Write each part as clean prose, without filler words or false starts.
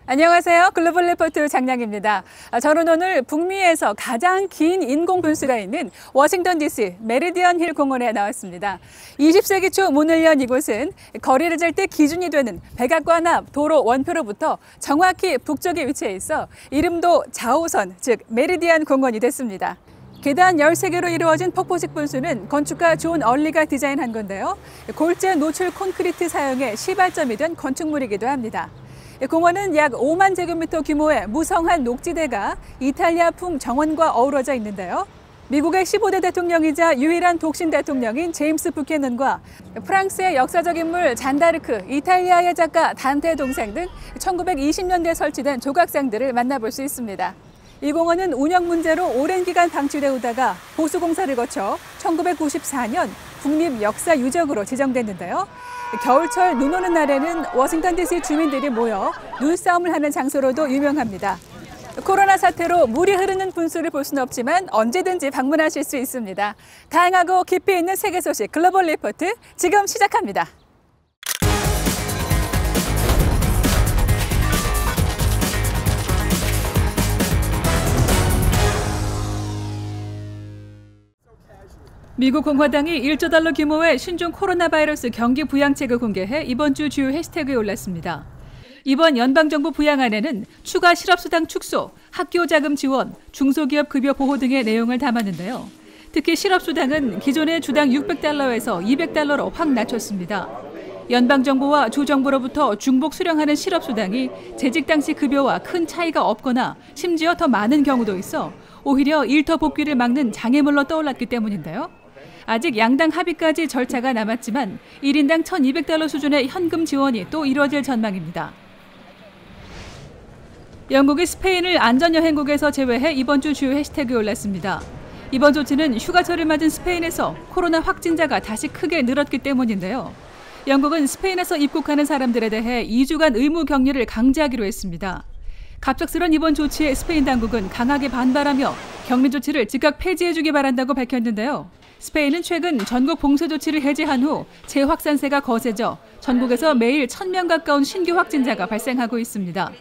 안녕하세요. 글로벌 리포트 장량입니다. 저는 오늘 북미에서 가장 긴 인공 분수가 있는 워싱턴 DC 메리디언 힐 공원에 나왔습니다. 20세기 초 문을 연 이곳은 거리를 잴 때 기준이 되는 백악관 앞 도로 원표로부터 정확히 북쪽에 위치해 있어 이름도 좌우선, 즉 메리디안 공원이 됐습니다. 계단 13개로 이루어진 폭포식 분수는 건축가 존 얼리가 디자인한 건데요. 골재 노출 콘크리트 사용에 시발점이 된 건축물이기도 합니다. 공원은 약 5만 제곱미터 규모의 무성한 녹지대가 이탈리아풍 정원과 어우러져 있는데요. 미국의 15대 대통령이자 유일한 독신 대통령인 제임스 부캐넌과 프랑스의 역사적 인물 잔다르크, 이탈리아의 작가 단테 동생 등 1920년대에 설치된 조각상들을 만나볼 수 있습니다. 이 공원은 운영 문제로 오랜 기간 방치돼 오다가 보수 공사를 거쳐 1994년 국립 역사 유적으로 지정됐는데요. 겨울철 눈 오는 날에는 워싱턴 DC 주민들이 모여 눈싸움을 하는 장소로도 유명합니다. 코로나 사태로 물이 흐르는 분수를 볼 수는 없지만 언제든지 방문하실 수 있습니다. 다양하고 깊이 있는 세계 소식 글로벌 리포트 지금 시작합니다. 미국 공화당이 1조 달러 규모의 신종 코로나 바이러스 경기 부양책을 공개해 이번 주 주요 해시태그에 올랐습니다. 이번 연방정부 부양안에는 추가 실업수당 축소, 학교 자금 지원, 중소기업 급여 보호 등의 내용을 담았는데요. 특히 실업수당은 기존의 주당 600달러에서 200달러로 확 낮췄습니다. 연방정부와 주정부로부터 중복 수령하는 실업수당이 재직 당시 급여와 큰 차이가 없거나 심지어 더 많은 경우도 있어 오히려 일터 복귀를 막는 장애물로 떠올랐기 때문인데요. 아직 양당 합의까지 절차가 남았지만 1인당 1,200달러 수준의 현금 지원이 또 이뤄질 전망입니다. 영국이 스페인을 안전여행국에서 제외해 이번 주 주요 해시태그에 올랐습니다. 이번 조치는 휴가철을 맞은 스페인에서 코로나 확진자가 다시 크게 늘었기 때문인데요. 영국은 스페인에서 입국하는 사람들에 대해 2주간 의무 격리를 강제하기로 했습니다. 갑작스런 이번 조치에 스페인 당국은 강하게 반발하며 격리 조치를 즉각 폐지해주기 바란다고 밝혔는데요. 스페인은 최근 전국 봉쇄 조치를 해제한 후 재확산세가 거세져 전국에서 매일 1,000명 가까운 신규 확진자가 발생하고 있습니다.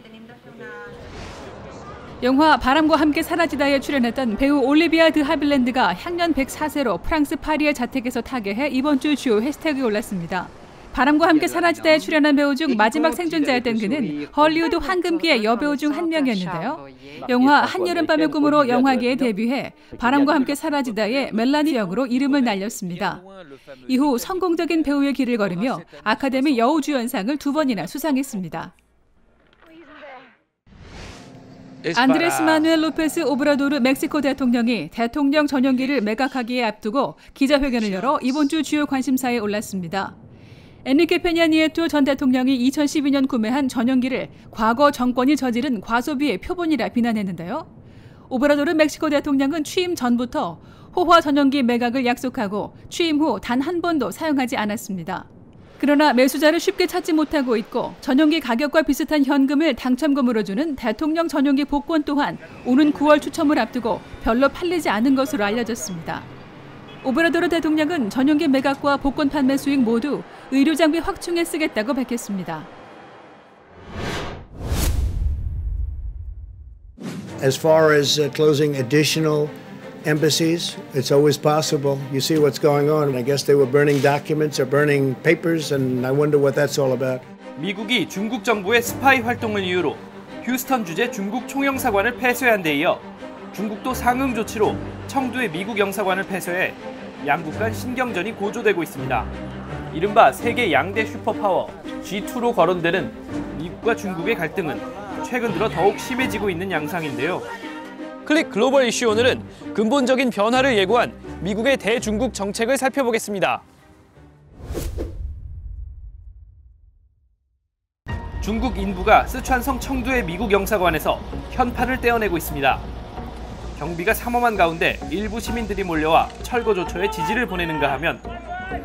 영화 바람과 함께 사라지다에 출연했던 배우 올리비아 드 하빌랜드가 향년 104세로 프랑스 파리의 자택에서 타계해 이번 주 주요 해시태그에 올랐습니다. 바람과 함께 사라지다에 출연한 배우 중 마지막 생존자였던 그는 헐리우드 황금기의 여배우 중 한 명이었는데요. 영화 한여름밤의 꿈으로 영화계에 데뷔해 바람과 함께 사라지다의 멜라니 역으로 이름을 날렸습니다. 이후 성공적인 배우의 길을 걸으며 아카데미 여우주연상을 2번이나 수상했습니다. 안드레스 마누엘 로페스 오브라도르 멕시코 대통령이 대통령 전용기를 매각하기에 앞두고 기자회견을 열어 이번 주 주요 관심사에 올랐습니다. 엔리케 페냐 니에토 전 대통령이 2012년 구매한 전용기를 과거 정권이 저지른 과소비의 표본이라 비난했는데요. 오브라도르 멕시코 대통령은 취임 전부터 호화 전용기 매각을 약속하고 취임 후 단 한 번도 사용하지 않았습니다. 그러나 매수자를 쉽게 찾지 못하고 있고 전용기 가격과 비슷한 현금을 당첨금으로 주는 대통령 전용기 복권 또한 오는 9월 추첨을 앞두고 별로 팔리지 않은 것으로 알려졌습니다. 오브라도르 대통령은 전용기 매각과 복권 판매 수익 모두 의료 장비 확충에 쓰겠다고 밝혔습니다. As far as closing additional embassies, it's always possible. You see what's going on. I guess they were burning documents or burning papers, and I wonder what that's all about. 미국이 중국 정부의 스파이 활동을 이유로 휴스턴 주재 중국 총영사관을 폐쇄한 데 이어 중국도 상응 조치로 청두의 미국 영사관을 폐쇄해 양국 간 신경전이 고조되고 있습니다. 이른바 세계 양대 슈퍼파워 G2로 거론되는 미국과 중국의 갈등은 최근 들어 더욱 심해지고 있는 양상인데요. 클릭 글로벌 이슈 오늘은 근본적인 변화를 예고한 미국의 대중국 정책을 살펴보겠습니다. 중국 인부가 쓰촨성 청두의 미국 영사관에서 현판을 떼어내고 있습니다. 경비가 삼엄한 가운데 일부 시민들이 몰려와 철거 조처에 지지를 보내는가 하면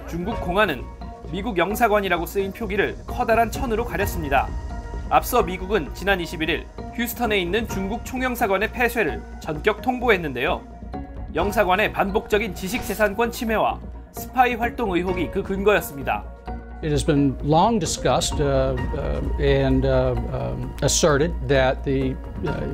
중국 공안은 미국 영사관이라고 쓰인 표기를 커다란 천으로 가렸습니다. 앞서 미국은 지난 21일 휴스턴에 있는 중국 총영사관의 폐쇄를 전격 통보했는데요. 영사관의 반복적인 지식재산권 침해와 스파이 활동 의혹이 그 근거였습니다. It has been long discussed and asserted that the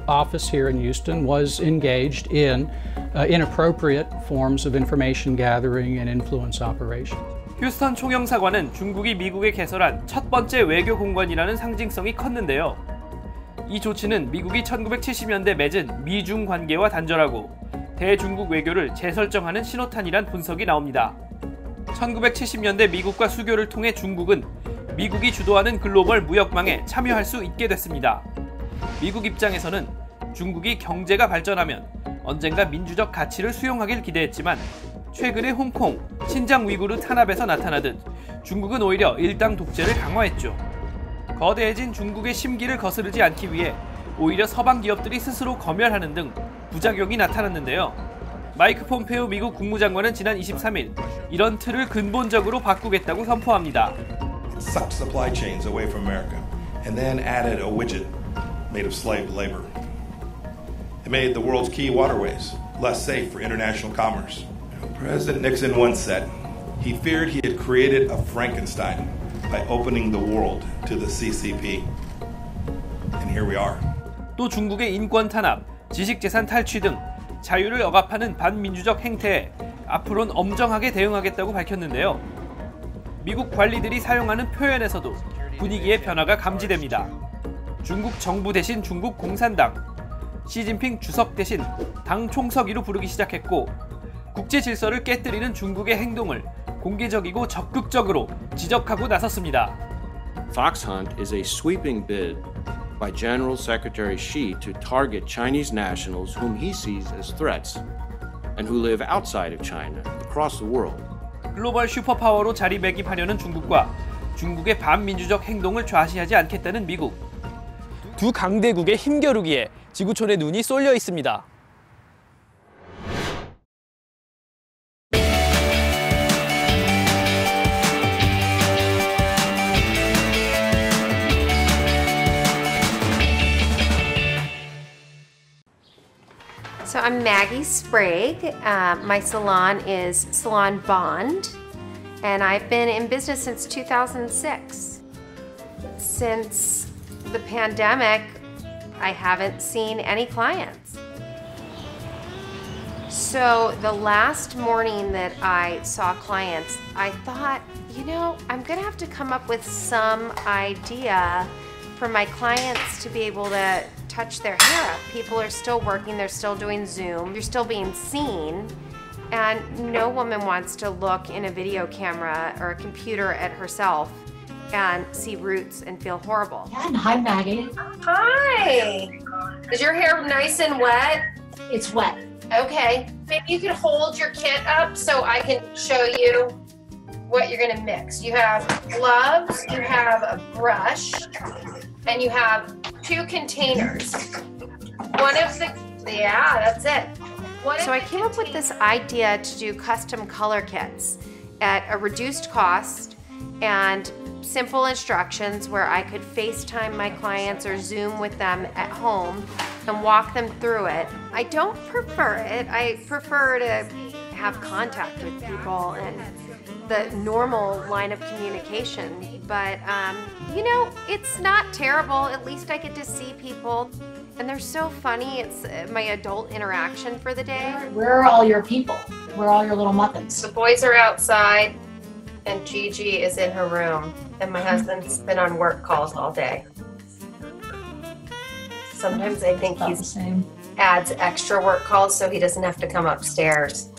office here in Houston was engaged in inappropriate forms of information gathering and influence operations. 휴스턴 총영사관은 중국이 미국에 개설한 첫 번째 외교 공관이라는 상징성이 컸는데요. 이 조치는 미국이 1970년대 맺은 미중 관계와 단절하고 대중국 외교를 재설정하는 신호탄이란 분석이 나옵니다. 1970년대 미국과 수교를 통해 중국은 미국이 주도하는 글로벌 무역망에 참여할 수 있게 됐습니다. 미국 입장에서는 중국이 경제가 발전하면 언젠가 민주적 가치를 수용하길 기대했지만 최근의 홍콩, 신장 위구르 탄압에서 나타나듯 중국은 오히려 일당 독재를 강화했죠. 거대해진 중국의 심기를 거스르지 않기 위해 오히려 서방 기업들이 스스로 검열하는 등 부작용이 나타났는데요. 마이크 폼페오 미국 국무장관은 지난 23일 이런 틀을 근본적으로 바꾸겠다고 선포합니다. Sucked supply chains away from America and then added a widget made of slave labor. It made the world's key waterways less safe for international commerce. President Nixon once said he feared he had created a Frankenstein by opening the world to the CCP. And here we are. 또 중국의 인권 탄압, 지식재산 탈취 등 자유를 억압하는 반민주적 행태에 앞으로는 엄정하게 대응하겠다고 밝혔는데요. 미국 관리들이 사용하는 표현에서도 분위기의 변화가 감지됩니다. 중국 정부 대신 중국 공산당, 시진핑 주석 대신 당 총서기로 부르기 시작했고 국제 질서를 깨뜨리는 중국의 행동을 공개적이고 적극적으로 지적하고 나섰습니다. Foxhunt is a sweeping bid by General Secretary Xi to target Chinese nationals whom he sees as threats and who live outside of China across the world. 글로벌 슈퍼파워로 자리매김하려는 중국과 중국의 반민주적 행동을 좌시하지 않겠다는 미국. 두 강대국의 힘겨루기에 지구촌의 눈이 쏠려 있습니다. So I'm Maggie Sprague. My salon is Salon Bond, and I've been in business since 2006. Since the pandemic, I haven't seen any clients. So the last morning that I saw clients, I thought, you know, I'm gonna have to come up with some idea for my clients to be able to touch their hair up. People are still working, they're still doing Zoom, you're still being seen, and no woman wants to look in a video camera or a computer at herself and see roots and feel horrible. Hi, Maggie. Hi! Is your hair nice and wet? It's wet. Okay, maybe you can hold your kit up so I can show you what you're gonna mix. You have gloves, you have a brush, and you have 2 containers. One of the, yeah, that's it. So I came up with this idea to do custom color kits at a reduced cost and simple instructions where I could FaceTime my clients or Zoom with them at home and walk them through it. I don't prefer it. I prefer to have contact with people and the normal line of communication, but you know, it's not terrible. At least I get to see people, and they're so funny. It's my adult interaction for the day. Where are all your people? Where are all your little muffins? The boys are outside, and Gigi is in her room, and my husband's been on work calls all day. Sometimes I think he adds extra work calls so he doesn't have to come upstairs.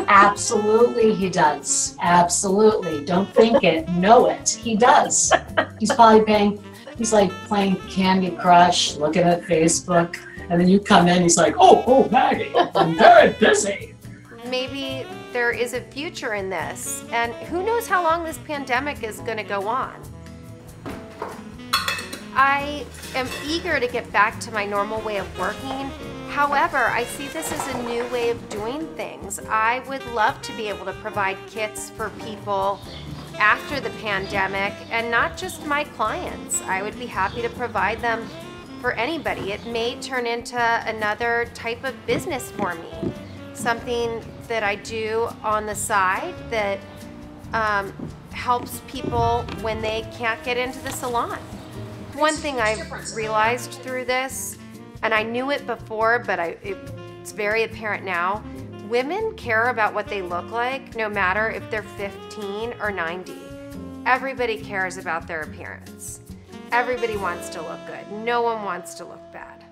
Absolutely, he does. Absolutely. Don't think it, know it. He does. He's probably he's like playing Candy Crush, looking at Facebook, and then you come in, he's like, oh, Maggie, I'm very busy. Maybe there is a future in this, and who knows how long this pandemic is going to go on. I am eager to get back to my normal way of working. However, I see this as a new way of doing things. I would love to be able to provide kits for people after the pandemic, and not just my clients. I would be happy to provide them for anybody. It may turn into another type of business for me. Something that I do on the side that helps people when they can't get into the salon. One thing I've realized through this, and I knew it before, but it's very apparent now, women care about what they look like no matter if they're 15 or 90. Everybody cares about their appearance. Everybody wants to look good. No one wants to look bad.